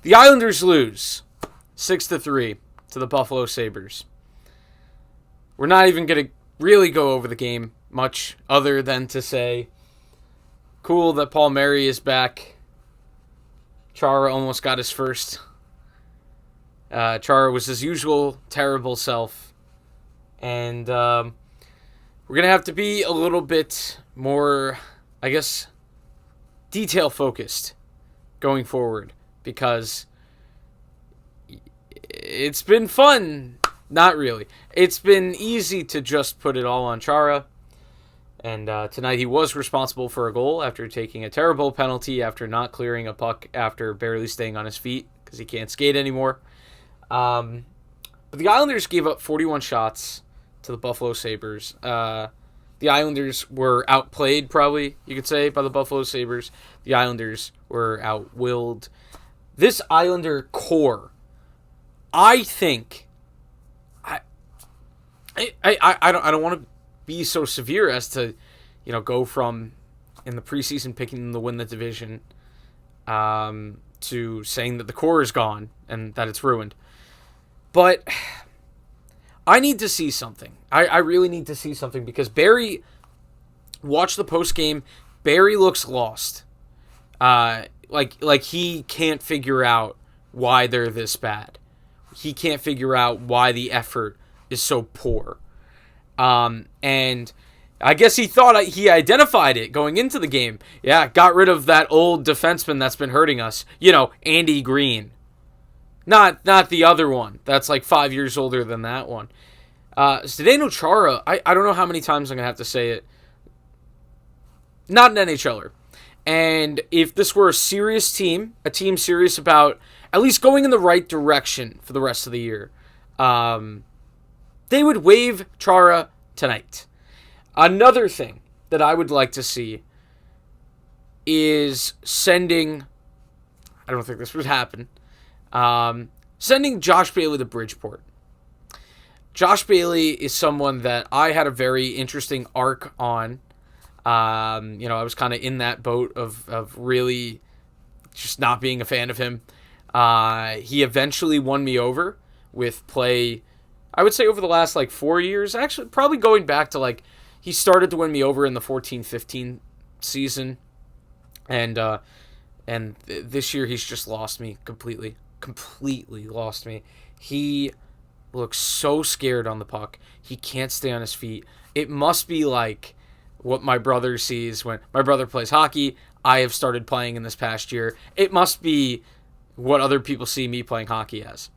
The Islanders lose 6-3 to the Buffalo Sabres. We're not even going to really go over the game much other than to say, cool that Paul Mary is back. Chara almost got his first. Chara was his usual terrible self. And we're going to have to be a little bit more, I guess, detail-focused going forward. Because it's been fun. Not really. It's been easy to just put it all on Chara. And tonight he was responsible for a goal after taking a terrible penalty after not clearing a puck after barely staying on his feet because he can't skate anymore. But the Islanders gave up 41 shots to the Buffalo Sabres. The Islanders were outplayed, probably, you could say, by the Buffalo Sabres. The Islanders were outwilled. This Islander core, I think... I don't want to be so severe as to, go from in the preseason picking them to win the division to saying that the core is gone and that it's ruined. But I need to see something. I really need to see something because Barry, watch the post game. Barry looks lost. Like he can't figure out why they're this bad. He can't figure out why the effort is so poor. And I guess he thought he identified it going into the game. Yeah, got rid of that old defenseman that's been hurting us. Andy Green. Not the other one. That's like 5 years older than that one. Zdeno Chara, I don't know how many times I'm going to have to say it. Not an NHLer. And if this were a serious team, a team serious about at least going in the right direction for the rest of the year, they would waive Chara tonight. Another thing that I would like to see is sending... I don't think this would happen. Sending Josh Bailey to Bridgeport. Josh Bailey is someone that I had a very interesting arc on. I was kind of in that boat of really just not being a fan of him. He eventually won me over with play... I would say over the last 4 years, actually probably going back to he started to win me over in the 14-15 season, and this year he's just lost me completely lost me. He looks so scared on the puck. He can't stay on his feet. It must be like what my brother sees when my brother plays hockey. I have started playing in this past year. It must be what other people see me playing hockey as.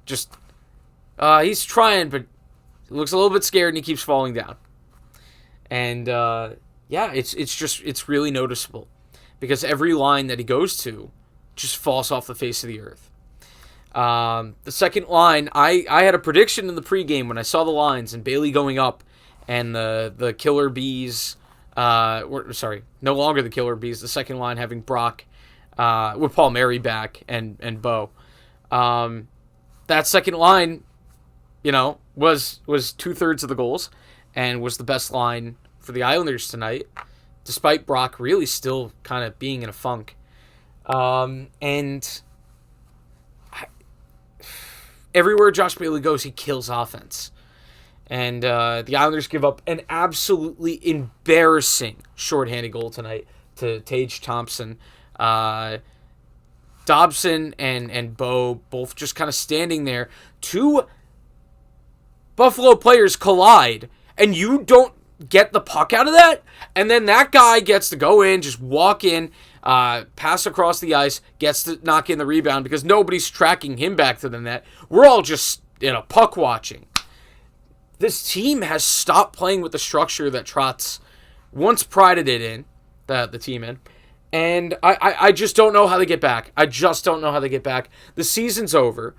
Just... he's trying, but he looks a little bit scared and he keeps falling down. And, it's really noticeable. Because every line that he goes to just falls off the face of the earth. The second line, I had a prediction in the pregame when I saw the lines and Bailey going up and the Killer Bees, no longer the Killer Bees, the second line having Brock, with Paul Mary back and Bo. That second line... was 2/3 of the goals and was the best line for the Islanders tonight, despite Brock really still kind of being in a funk. Everywhere Josh Bailey goes, he kills offense. And the Islanders give up an absolutely embarrassing shorthanded goal tonight to Tage Thompson. Dobson and Bo both just kind of standing there. Two Buffalo players collide, and you don't get the puck out of that, and then that guy gets to go in, just walk in, pass across the ice, gets to knock in the rebound because nobody's tracking him back to the net. We're all just, puck watching. This team has stopped playing with the structure that Trotz once prided it in, the team in, and I just don't know how they get back. The season's over,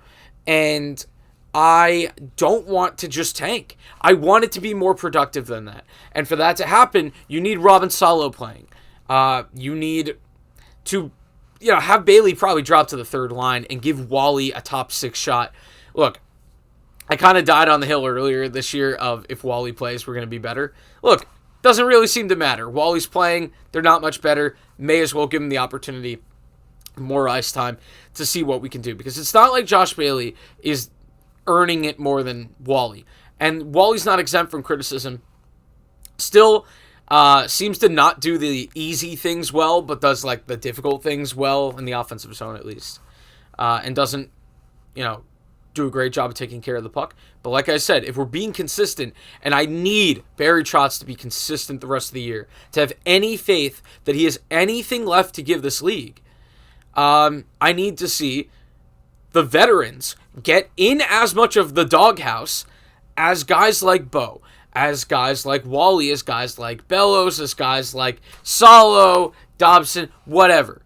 and I don't want to just tank. I want it to be more productive than that. And for that to happen, you need Robin Salo playing. You need to, have Bailey probably drop to the third line and give Wally a top six shot. Look, I kind of died on the hill earlier this year of if Wally plays, we're going to be better. Look, doesn't really seem to matter. Wally's playing. They're not much better. May as well give him the opportunity more ice time to see what we can do. Because it's not like Josh Bailey is earning it more than Wally. And Wally's not exempt from criticism. Still seems to not do the easy things well, but does like the difficult things well in the offensive zone at least. And doesn't, do a great job of taking care of the puck. But like I said, if we're being consistent, and I need Barry Trotz to be consistent the rest of the year, to have any faith that he has anything left to give this league, I need to see the veterans get in as much of the doghouse as guys like Bo, as guys like Wally, as guys like Bellows, as guys like Salo, Dobson, whatever.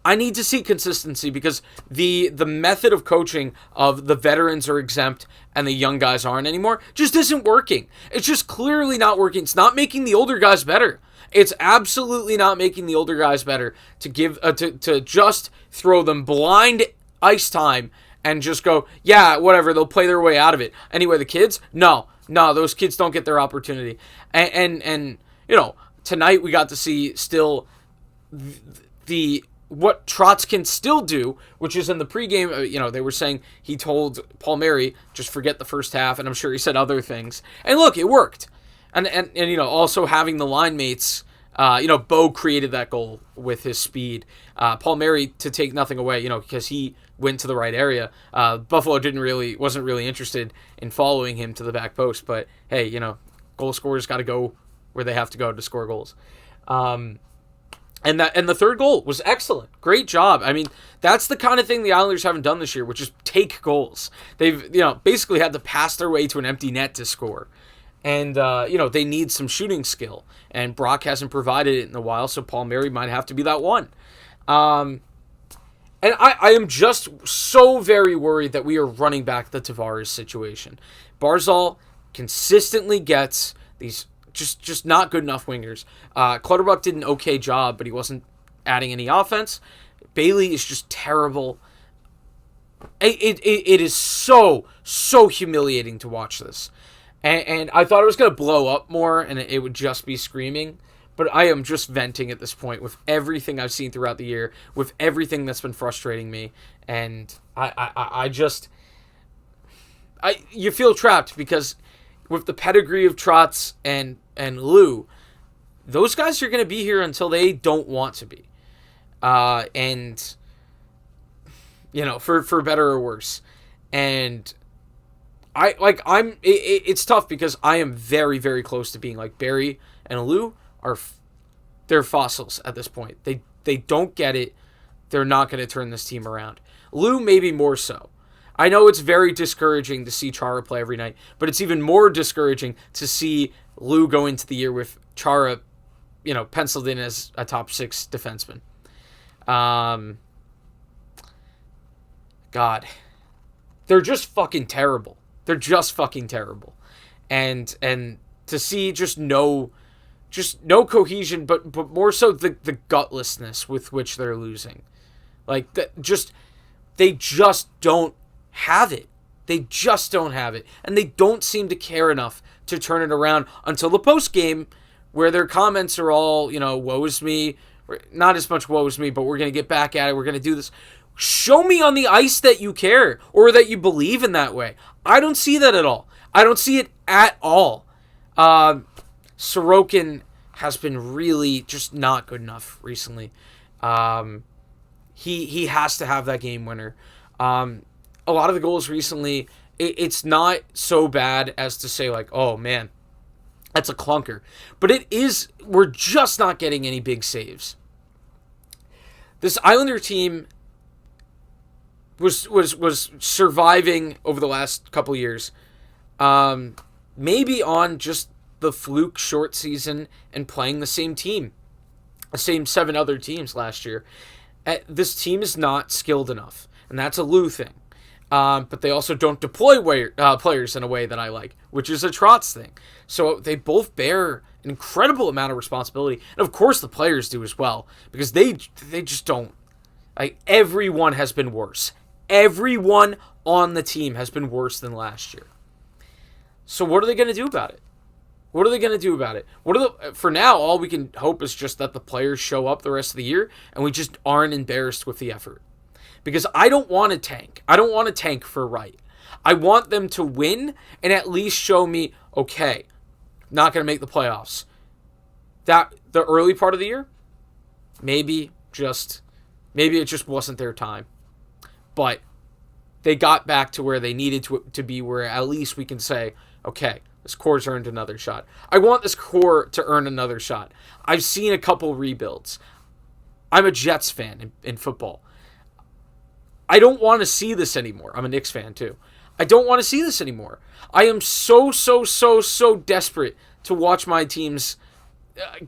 I need to see consistency because the method of coaching of the veterans are exempt and the young guys aren't anymore just isn't working. It's just clearly not working. It's not making the older guys better. It's absolutely not making the older guys better to give to just throw them blind ice time and just go, yeah, whatever, they'll play their way out of it. Anyway, the kids, no, those kids don't get their opportunity. And tonight we got to see still the what Trotz can still do, which is in the pregame, they were saying he told Palmieri, just forget the first half, and I'm sure he said other things. And look, it worked. And also having the line mates, Bo created that goal with his speed. Palmieri, to take nothing away, because he went to the right area. Buffalo wasn't really interested in following him to the back post, but hey, goal scorers got to go where they have to go to score goals. And the third goal was excellent. Great job. I mean, that's the kind of thing the Islanders haven't done this year, which is take goals. They've, basically had to pass their way to an empty net to score. And, they need some shooting skill. And Brock hasn't provided it in a while, so Palmieri might have to be that one. And I am just so very worried that we are running back the Tavares situation. Barzal consistently gets these just not good enough wingers. Clutterbuck did an okay job, but he wasn't adding any offense. Bailey is just terrible. It is so humiliating to watch this. And I thought it was going to blow up more and it would just be screaming. But I am just venting at this point with everything I've seen throughout the year, with everything that's been frustrating me. And you feel trapped because with the pedigree of Trotz and Lou, those guys are going to be here until they don't want to be. For better or worse. And it's tough because I am very, very close to being like Barry and Lou they're fossils at this point. They don't get it. They're not going to turn this team around. Lou maybe more so. I know it's very discouraging to see Chara play every night, but it's even more discouraging to see Lou go into the year with Chara, penciled in as a top 6 defenseman. God, they're just fucking terrible. They're just fucking terrible, and to see just no cohesion, but more so the gutlessness with which they're losing, like they just don't have it. They just don't have it. And they don't seem to care enough to turn it around until the post game where their comments are all, woe is me. Not as much woe is me, but we're going to get back at it. We're going to do this. Show me on the ice that you care or that you believe in that way. I don't see that at all. I don't see it at all. Sorokin has been really just not good enough recently. He has to have that game winner. A lot of the goals recently, it's not so bad as to say like, oh man, that's a clunker. But it is, we're just not getting any big saves. This Islander team was surviving over the last couple years. Maybe on just the fluke short season and playing the same team. The same 7 other teams last year. This team is not skilled enough. And that's a Lou thing. But they also don't deploy players in a way that I like, which is a Trotz thing. So they both bear an incredible amount of responsibility. And of course the players do as well, because they just don't. Like, everyone has been worse. Everyone on the team has been worse than last year. So what are they going to do about it? What are they going to do about it? For now, all we can hope is just that the players show up the rest of the year and we just aren't embarrassed with the effort. Because I don't want to tank. I don't want to tank for Wright. I want them to win and at least show me, okay, not going to make the playoffs. That the early part of the year, maybe it just wasn't their time. But they got back to where they needed to be, where at least we can say, okay, this core's earned another shot. I want this core to earn another shot. I've seen a couple rebuilds. I'm a Jets fan in football. I don't want to see this anymore. I'm a Knicks fan too. I don't want to see this anymore. I am so desperate to watch my teams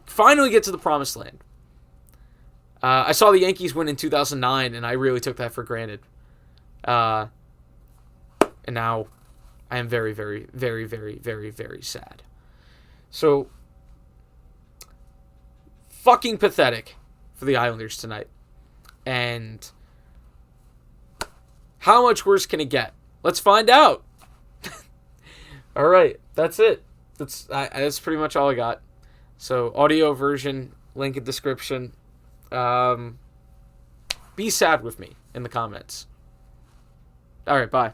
finally get to the promised land. I saw the Yankees win in 2009, and I really took that for granted. And now I am very, very, very, very, very, very sad. So, fucking pathetic for the Islanders tonight. And how much worse can it get? Let's find out. All right, that's it. That's pretty much all I got. So, audio version, link in description. Be sad with me in the comments. All right, bye.